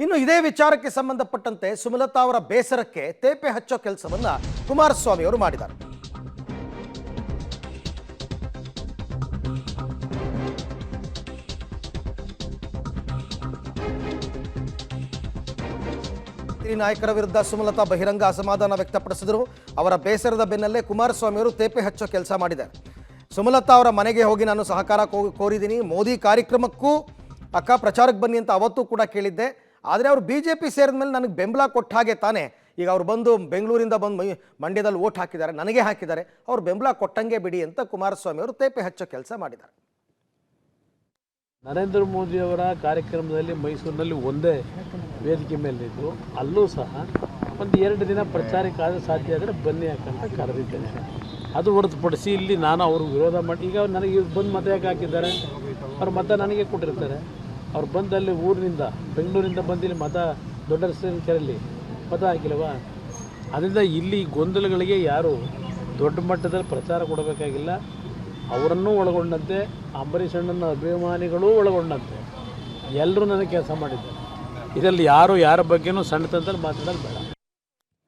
ಇನ್ನು ಇದೇ ವಿಚಾರಕ್ಕೆ ಸಂಬಂಧಪಟ್ಟಂತೆ ಸುಮಲತಾ ಅವರ ಬೇಸರಕ್ಕೆ ತೇಪೆ ಹಚ್ಚೋ ಕೆಲಸವನ್ನ ಕುಮಾರಸ್ವಾಮಿ ಅವರು ಮಾಡಿದ್ದಾರೆ. ನಾಯಕರ ವಿರುದ್ಧ ಸುಮಲತಾ ಬಹಿರಂಗ ಅಸಮಾಧಾನ ವ್ಯಕ್ತಪಡಿಸಿದರು. ಅವರ ಬೇಸರದ ಬೆನ್ನಲ್ಲೇ ಕುಮಾರಸ್ವಾಮಿ ಅವರು ತೇಪೆ ಹಚ್ಚೋ ಕೆಲಸ ಮಾಡಿದ್ದಾರೆ. ಸುಮಲತಾ ಅವರ ಮನೆಗೆ ಹೋಗಿ ನಾನು ಸಹಕಾರ ಕೋರಿದ್ದೀನಿ, ಮೋದಿ ಕಾರ್ಯಕ್ರಮಕ್ಕೂ ಅಕ್ಕ ಪ್ರಚಾರಕ್ಕೆ ಬನ್ನಿ ಅಂತ ಅವತ್ತೂ ಕೂಡ ಕೇಳಿದ್ದೆ. ಆದರೆ ಅವರು ಬಿಜೆಪಿ ಸೇರಿದ ಮೇಲೆ ನನಗೆ ಬೆಂಬಲ ಕೊಟ್ಟ ಹಾಗೆ ತಾನೇ ಈಗ ಅವ್ರು ಬಂದು ಬೆಂಗಳೂರಿಂದ ಬಂದು ಮಂಡ್ಯದಲ್ಲಿ ಓಟ್ ಹಾಕಿದ್ದಾರೆ, ನನಗೆ ಹಾಕಿದ್ದಾರೆ, ಅವ್ರು ಬೆಂಬಲ ಕೊಟ್ಟಂಗೆ ಬಿಡಿ ಅಂತ ಕುಮಾರಸ್ವಾಮಿ ಅವರು ತೇಪೆ ಹಚ್ಚೋ ಕೆಲಸ ಮಾಡಿದ್ದಾರೆ. ನರೇಂದ್ರ ಮೋದಿ ಅವರ ಕಾರ್ಯಕ್ರಮದಲ್ಲಿ ಮೈಸೂರಿನಲ್ಲಿ ಒಂದೇ ವೇದಿಕೆ ಮೇಲಿದ್ದು, ಅಲ್ಲೂ ಸಹ ಒಂದು 2 ದಿನ ಪ್ರಚಾರಕ್ಕಾದ ಸಾಧ್ಯ ಆದರೆ ಬನ್ನಿ ಯಾಕಂತ ಕರೆದಿದ್ದೇನೆ. ಅದು ಹೊರತುಪಡಿಸಿ ಇಲ್ಲಿ ನಾನು ಅವರು ವಿರೋಧ ಮಾಡಿ ಈಗ ನನಗೆ ಬಂದು ಮತ ಯಾಕೆ ಹಾಕಿದ್ದಾರೆ, ಅವ್ರ ಮತ ನನಗೆ ಕೊಟ್ಟಿರ್ತಾರೆ. ಅವ್ರು ಬಂದು ಅಲ್ಲಿ ಊರಿನಿಂದ ಬೆಂಗಳೂರಿಂದ ಬಂದು ಇಲ್ಲಿ ಮತ ದೊಡ್ಡ ಕೆರೆಯಲ್ಲಿ ಮತ ಹಾಕಿಲ್ಲವಾ? ಅದರಿಂದ ಇಲ್ಲಿ ಗೊಂದಲಗಳಿಗೆ ಯಾರು ದೊಡ್ಡ ಮಟ್ಟದಲ್ಲಿ ಪ್ರಚಾರ ಕೊಡಬೇಕಾಗಿಲ್ಲ. ಅವರನ್ನೂ ಒಳಗೊಂಡಂತೆ ಅಂಬರೀಷ್ ಅಣ್ಣನ ಅಭಿಮಾನಿಗಳೂ ಒಳಗೊಂಡಂತೆ ಎಲ್ಲರೂ ನನಗೆ ಕೆಲಸ ಮಾಡಿದ್ದಾರೆ. ಇದರಲ್ಲಿ ಯಾರು ಯಾರ ಬಗ್ಗೆನೂ ಸಣ್ಣತನದಲ್ಲಿ ಮಾತಾಡೋದು ಬೇಡ.